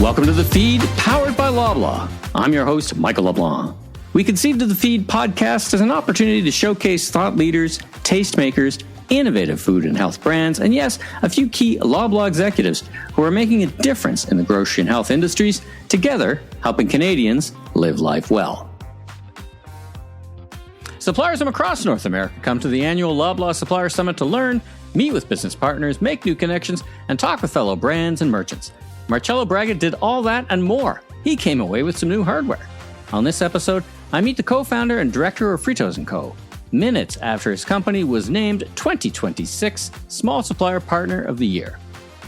Welcome to The Feed, powered by Loblaw. I'm your host, Michael LeBlanc. We conceived of The Feed podcast as an opportunity to showcase thought leaders, tastemakers, innovative food and health brands, and yes, a few key Loblaw executives who are making a difference in the grocery and health industries, together helping Canadians live life well. Suppliers from across North America come to the annual Loblaw Supplier Summit to learn, meet with business partners, make new connections, and talk with fellow brands and merchants. Marcelo Braga did all that and more. He came away with some new hardware. On this episode, I meet the co-founder and director of Frittos Co, minutes after his company was named 2026 Small Supplier Partner of the Year.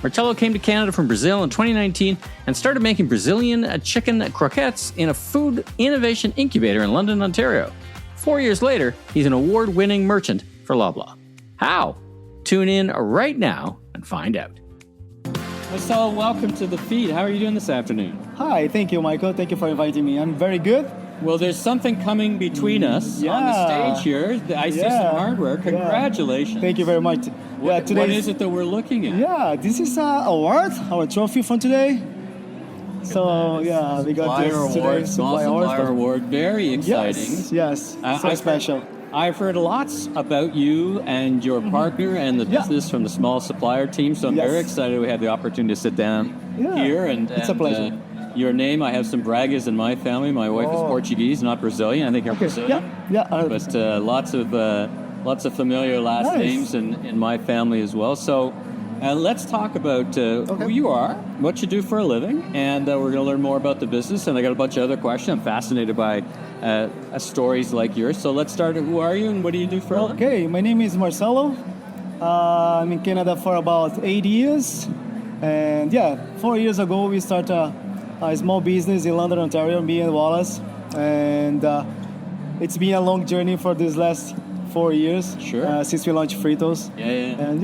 Marcelo came to Canada from Brazil in 2019 and started making Brazilian chicken croquettes in a food innovation incubator in London, Ontario. 4 years later, he's an award-winning merchant for Loblaw. How? Tune in right now and find out. Marcelo, welcome to The Feed. How are you doing this afternoon? Hi, thank you, Michael. Thank you for inviting me. I'm very good. Well, there's something coming between us on the stage here. I see some hardware. Congratulations. Thank you very much. What is it that we're looking at? Yeah, this is award, our trophy from today. So, we got this today. Small Supplier Award. Very exciting. Yes. So special. I've heard lots about you and your partner and the business from the Small Supplier team, so I'm very excited we had the opportunity to sit down here. And it's a pleasure. Your name, I have some Bragas in my family. My wife is Portuguese, not Brazilian. I think you're Brazilian. But lots of familiar last names in my family as well. So let's talk about who you are, what you do for a living, and we're going to learn more about the business. And I got a bunch of other questions. I'm fascinated by stories like yours. So let's start. Who are you and what do you do for a living? Okay, my name is Marcelo. I'm in Canada for about 8 years. And 4 years ago we started a small business in London, Ontario, me and Wallace. And it's been a long journey for these last 4 years. Since we launched Frittos. And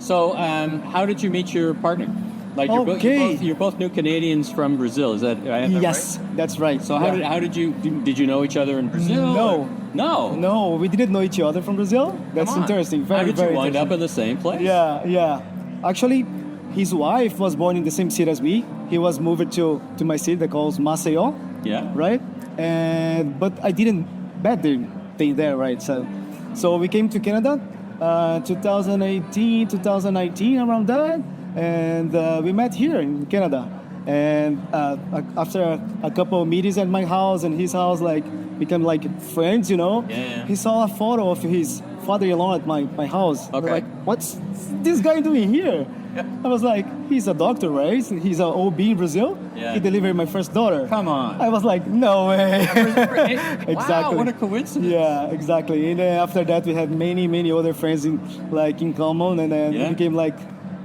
So, how did you meet your partner? Like you're both new Canadians from Brazil. Is that right? Yes, that's right. So how did you know each other in Brazil? No, we didn't know each other from Brazil. That's interesting. How did you wind up in the same place? Yeah. Actually, his wife was born in the same city as me. He was moved to my city that calls Maceió. Yeah. Right. But I didn't bet the thing there, right? So we came to Canada. 2018, 2019, around that, and we met here in Canada. And after a couple of meetings at my house and his house, become like friends, He saw a photo of his father-in-law at my house. Okay. Like, what's this guy doing here? I was like, he's a doctor, right? He's an OB in Brazil. Yeah. He delivered my first daughter. Come on. I was like, no way. Exactly. Wow, what a coincidence. Yeah, exactly. And then after that, we had many other friends in common, and then we became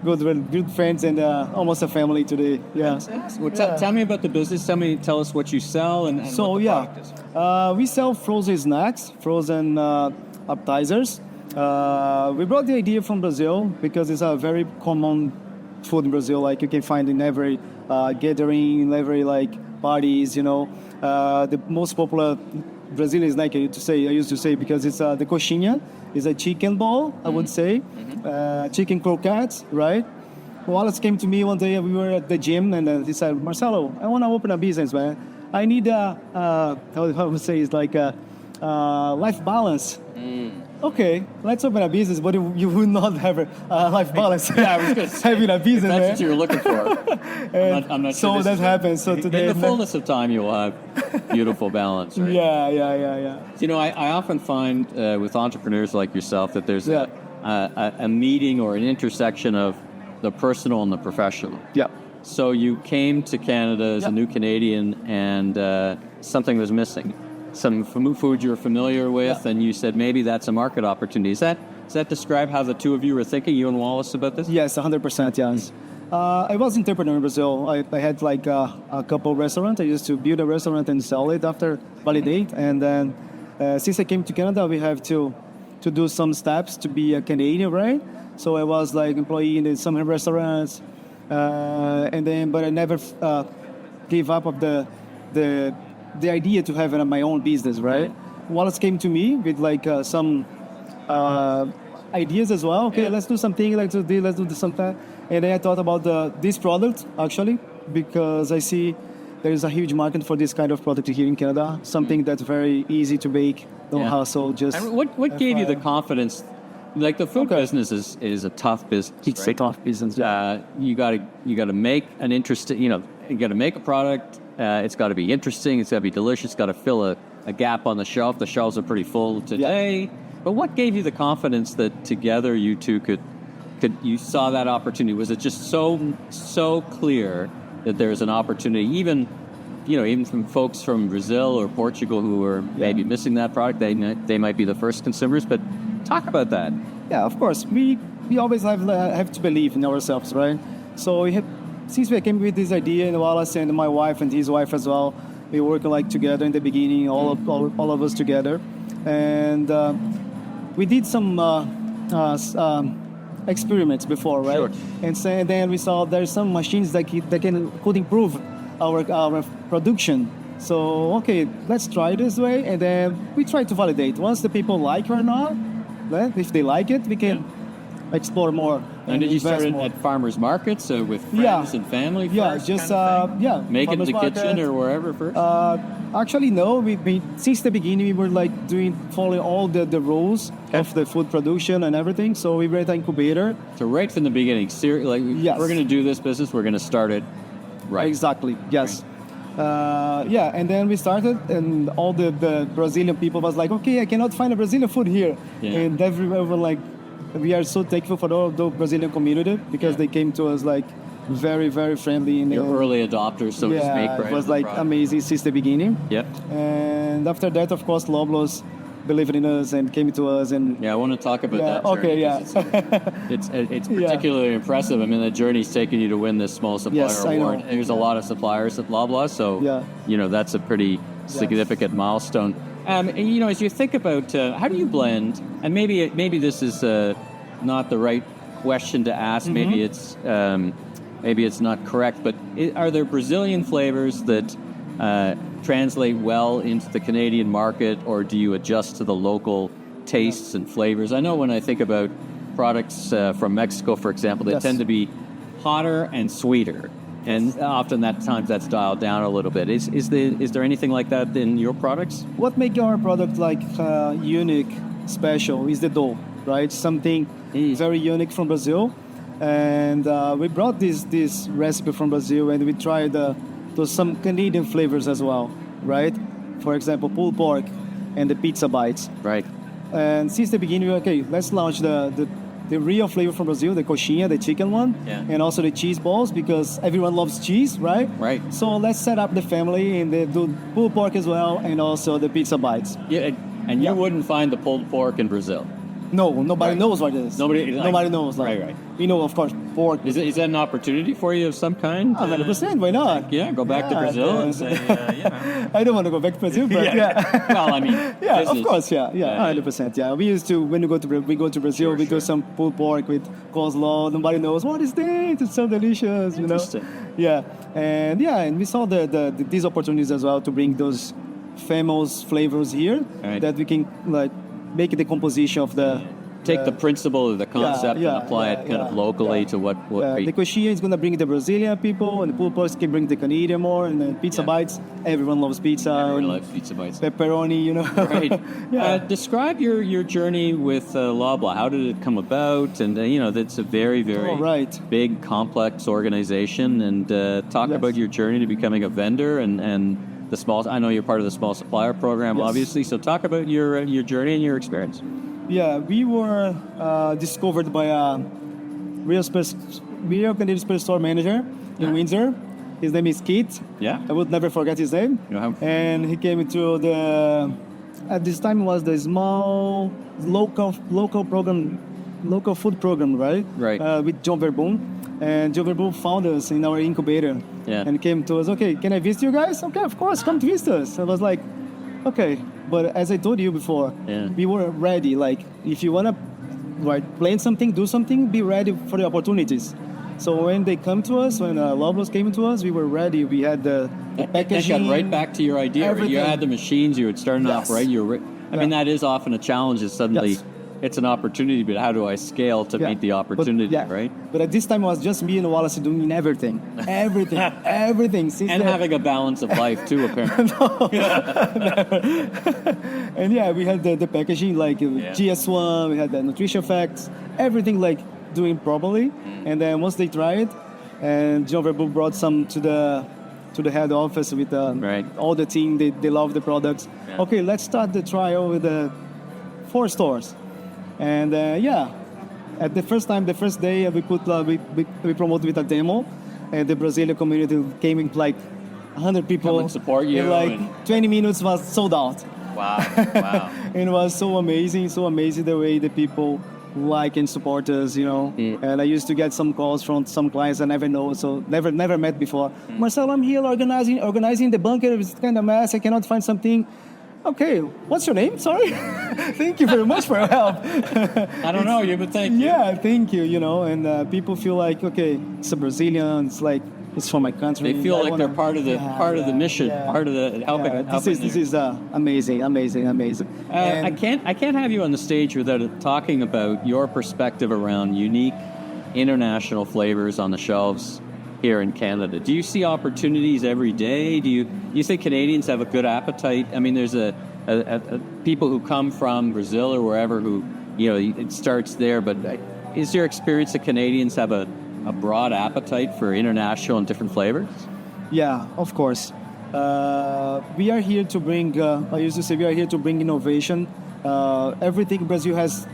good friends and almost a family today. Yeah. Well, tell me about the business. Tell us what you sell and what the product is. We sell frozen snacks, frozen appetizers. We brought the idea from Brazil because it's a very common food in Brazil. Like you can find in every gathering, in every parties. The most popular Brazilian snack I used to say because it's the coxinha. It's a chicken ball, I would say, chicken croquettes, right? Wallace came to me one day. We were at the gym, and he said, "Marcelo, I want to open a business, man. I need how would say it's like a life balance." Okay, let's open a business, but you would not have a life balance. I was going to say, having a business, that's man. what you were looking for. I'm not so sure. that happens. So today, in the fullness of time, you will have beautiful balance. Right? Yeah. I often find with entrepreneurs like yourself that there's a meeting or an intersection of the personal and the professional. Yeah. So you came to Canada as a new Canadian, and something was missing. Some food you're familiar with, and you said maybe that's a market opportunity. Does that describe how the two of you were thinking, you and Wallace, about this? Yes, 100%, yes. I was an entrepreneur in Brazil. I had a couple restaurants. I used to build a restaurant and sell it after validate. And then since I came to Canada, we have to do some steps to be a Canadian, right? So I was employee in some restaurants, but I never gave up of the idea to have my own business, right? Wallace came to me with some ideas as well. Okay, let's do something, let's do something. And then I thought about this product, actually, because I see there is a huge market for this kind of product here in Canada. Something that's very easy to bake, no hassle. Just and what gave you the confidence? Like the food business is a tough business. It's a tough business. You got to make an interesting. You got to make a product. It's got to be interesting. It's got to be delicious. It's got to fill a gap on the shelf. The shelves are pretty full today. But what gave you the confidence that together you two could you saw that opportunity? Was it just so clear that there's an opportunity, even from folks from Brazil or Portugal who are maybe missing that product, they might be the first consumers, but talk about that. Yeah, of course. We always have to believe in ourselves, right? So since we came with this idea, and Wallace and my wife and his wife as well, we worked together in the beginning, all of us together, and we did some experiments before, right? Sure. And then we saw there's some machines that could improve our production. So, okay, let's try it this way. And then we try to validate. Once the people like it or not, if they like it, we can explore more. And did you start it at farmers markets with friends and family? First, just make it in the kitchen or wherever first. Actually, no. We since the beginning we were following all the rules of the food production and everything. So we were at an incubator. So right from the beginning, we're going to do this business. We're going to start it right. Exactly. Yes. Right. And then we started, and all the Brazilian people was like, okay, I cannot find a Brazilian food here, and everywhere were like, we are so thankful for all the Brazilian community because they came to us very, very friendly. You're early adopters, so to speak. Right? It was amazing since the beginning. Yep. And after that, of course, Loblaws believed in us and came to us. And I want to talk about that. Okay, it's particularly impressive. I mean, the journey's taken you to win this Small Supplier Award. I know. There's a lot of suppliers at Loblaw, so that's a pretty significant milestone. As you think about how do you blend, and maybe this is not the right question to ask. Mm-hmm. Maybe it's not correct, but are there Brazilian flavors that translate well into the Canadian market, or do you adjust to the local tastes and flavors? I know when I think about products from Mexico, for example, they tend to be hotter and sweeter. And often at times that's dialed down a little bit. Is there anything like that in your products? What makes our product unique, special is the dough, right? Something very unique from Brazil. And we brought this recipe from Brazil, and we tried some Canadian flavors as well, right? For example, pulled pork and the pizza bites. Right. And since the beginning, let's launch the real flavor from Brazil, the coxinha, the chicken one, and also the cheese balls, because everyone loves cheese, right? Right. So let's set up the family and do pulled pork as well, and also the pizza bites. Yeah, and you wouldn't find the pulled pork in Brazil. No, nobody knows what it is. Nobody knows. Right. We know, of course, pork. Is that an opportunity for you of some kind? 100%. Why not? Go back to Brazil and say, I don't want to go back to Brazil, but Well, I mean, of course, 100%. Yeah, we used to, when we go to Brazil, we do some pulled pork with coleslaw. Nobody knows what is that. It's so delicious, Interesting. And we saw these opportunities as well to bring those famous flavors here that we can make the composition of take the principle of the concept and apply it kind of locally to what the coxinha is going to bring the Brazilian people, and the pulled pork can bring the Canadian more, and the pizza bites. Everyone loves pizza. Everyone loves pizza bites. Pepperoni, Right. Describe your journey with Loblaw. How did it come about? And it's a very, very big, complex organization. And talk about your journey to becoming a vendor and the small. I know you're part of the Small Supplier program, obviously. So talk about your journey and your experience. Yeah, we were discovered by a real Canadian Special Store manager in Windsor. His name is Keith. Yeah. I would never forget his name. And he came to at this time was the small local food program, right? Right. With John Verboom. And John Verboom found us in our incubator and came to us, okay, can I visit you guys? Okay, of course, come to visit us. I was like, okay. But as I told you before, we were ready. If you want to plan something, do something, be ready for the opportunities. So when they come to us, when Loblaws came to us, we were ready. We had the packaging. That got right back to your idea. Everything. You had the machines. You had started off right. I mean, that is often a challenge. Is suddenly it's an opportunity, but how do I scale to meet the opportunity, right? But at this time, it was just me and Wallace doing everything. Since having a balance of life, too, apparently. And we had the packaging, like GS1, we had the nutrition facts, everything like doing properly. And then once they tried, and John Verboek brought some to the head office with all the team. They love the products. Yeah. Okay, let's start the trial with 4 stores. And at the first day, we promoted with a demo, and the Brazilian community came in like 100 people. Come and support you. In 20 minutes was sold out. Wow. And it was so amazing the way the people like and support us, And I used to get some calls from some clients I never met before. Marcelo, I'm here organizing the bunker. It's kind of mess. I cannot find something. Okay, what's your name? Sorry. Thank you very much for your help. I don't know you, but thank you. Yeah, thank you. And people feel like, okay, it's a Brazilian. It's like it's from my country. They feel like they're part of the mission, part of the helping. This is amazing. I can't have you on the stage without talking about your perspective around unique international flavors on the shelves here in Canada. Do you see opportunities every day? Do you think Canadians have a good appetite? I mean, there's a people who come from Brazil or wherever who it starts there. But is your experience that Canadians have a broad appetite for international and different flavors? Yeah, of course. We are here to bring, I used to say, we are here to bring innovation. Everything Brazil has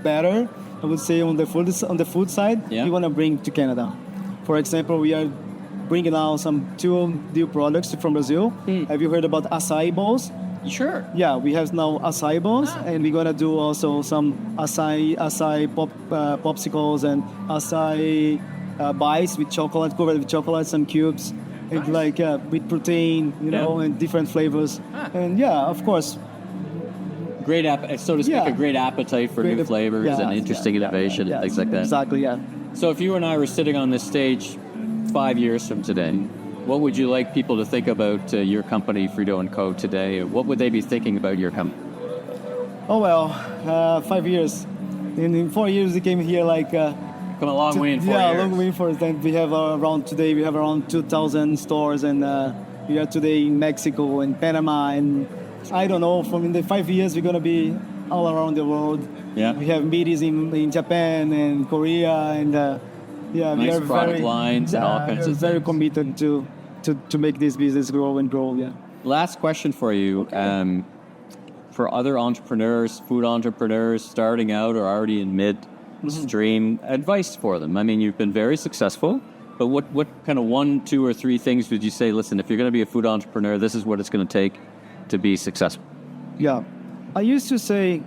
better, I would say, on the food side, we want to bring to Canada. For example, we are bringing out some 2 new products from Brazil. Have you heard about acai bowls? Sure. Yeah, we have now acai bowls, and we're gonna do also some acai popsicles and acai bites with chocolate, covered with chocolate, some cubes, and with protein, and different flavors. And of course, a great appetite for new flavors and interesting innovation and things like that. Exactly. Yeah. So if you and I were sitting on this stage 5 years from today, what would you like people to think about your company, Fritto & Co. today? What would they be thinking about your company? Oh, well, 5 years. In 4 years, we came here come a long way in 4 years. Yeah, a long way for that. We have around 2,000 stores, and we are today in Mexico and Panama, and I don't know, in the 5 years, we're going to be all around the world. Yeah. We have meetings in Japan and Korea, and we are product lines and all kinds of things. Very committed to make this business grow and grow. Yeah. Last question for you. Okay. For other entrepreneurs, food entrepreneurs starting out or already in mid-stream, advice for them. I mean, you've been very successful, but what kind of 1, 2, or 3 things would you say, listen, if you're going to be a food entrepreneur, this is what it's going to take to be successful? Yeah. I used to say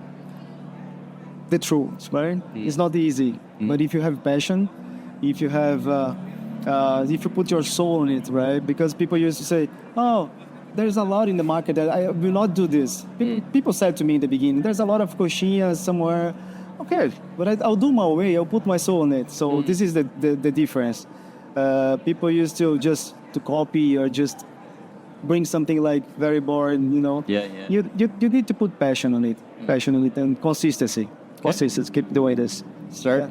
the truth, right? It's not easy, but if you have passion, if you put your soul in it, right? Because people used to say, oh, there's a lot in the market that I will not do this. People said to me in the beginning, there's a lot of coxinhas somewhere. Okay, but I'll do my way. I'll put my soul in it. So this is the difference. People used to just to copy or just bring something like very boring, You need to put passion on it, and consistency. Consistency, keep the way it is.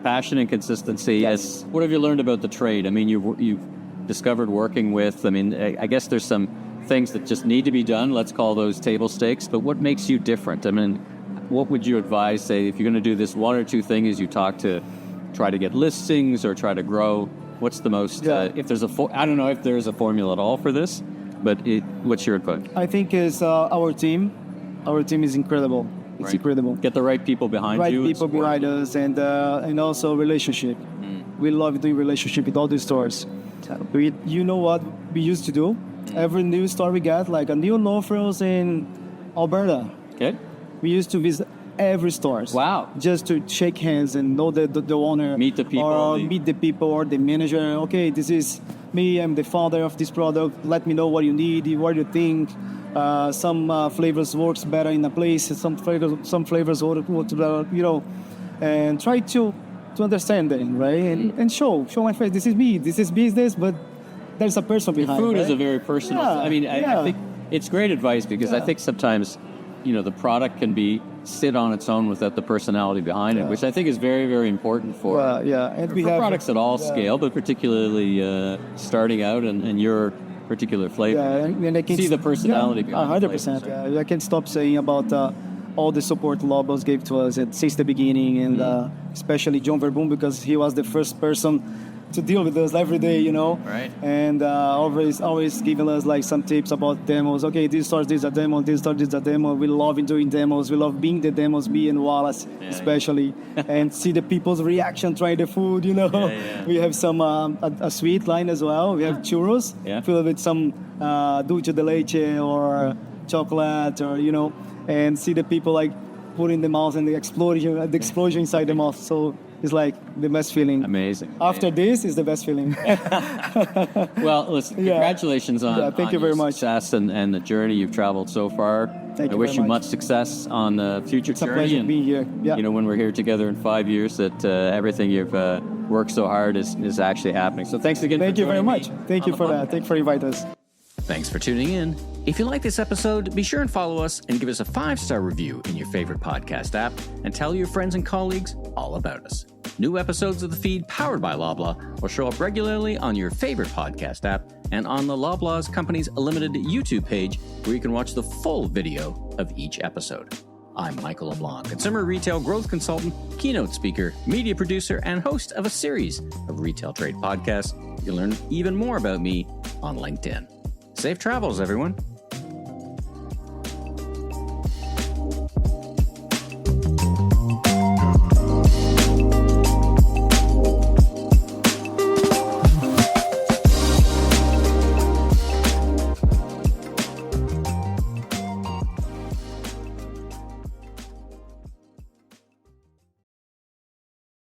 Passion and consistency. Yes. What have you learned about the trade? I mean, you've discovered working with, I guess there's some things that just need to be done. Let's call those table stakes. But what makes you different? I mean, what would you advise, say, if you're going to do this 1 or 2 things, you try to get listings or try to grow? What's the most, if there's I don't know if there's a formula at all for this, but what's your advice? I think is our team. Our team is incredible. It's incredible. Get the right people behind you. Right people behind us, and also relationship. We love doing relationship with all the stores. You know what we used to do? Every new store we got, like a new No Frills in Alberta. Okay. We used to visit every store. Wow. Just to shake hands and know the owner. Meet the people. Or the manager. Okay, this is me. I'm the founder of this product. Let me know what you need, what you think. Some flavors works better in a place. Some flavors work better, and try to understand them, right? And show my face. This is me. This is business, but there's a person behind. Food is a very personal. I think it's great advice because I think sometimes, the product can be sit on its own without the personality behind it, which I think is very, very important for and we for have products at all scale, but particularly starting out and your particular flavor. And I can see the personality behind 100%. Yeah, I can't stop saying about all the support Loblaws gave to us since the beginning, and especially John Verboom, because he was the first person to deal with us every day, Right. And always giving us like some tips about demos. Okay, this store, this is a demo, this store, this is a demo. We love doing demos. We love being the demos, me and Wallace especially, and see the people's reaction trying the food, We have some a sweet line as well. We have churros filled with some dulce de leche or chocolate, or and see the people like put in the mouth and the explosion inside the mouth. So it's like the best feeling. Amazing. After this is the best feeling. Well, listen, congratulations on thank you very much. Success and the journey you've traveled so far. Thank you I wish very you much. much success on the future It's a journey. pleasure being here. Yeah. When we're here together in 5 years, that everything you've worked so hard is actually happening. So thanks again. Thank you very much. Thank you for that. Thank you for inviting us. Thanks for tuning in. If you like this episode, be sure and follow us and give us a 5-star review in your favorite podcast app, and tell your friends and colleagues all about us. New episodes of the feed powered by Loblaw will show up regularly on your favorite podcast app and on the Loblaw's Company's Limited YouTube page, where you can watch the full video of each episode. I'm Michael LeBlanc, consumer retail growth consultant, keynote speaker, media producer, and host of a series of retail trade podcasts. You'll learn even more about me on LinkedIn. Safe travels, everyone.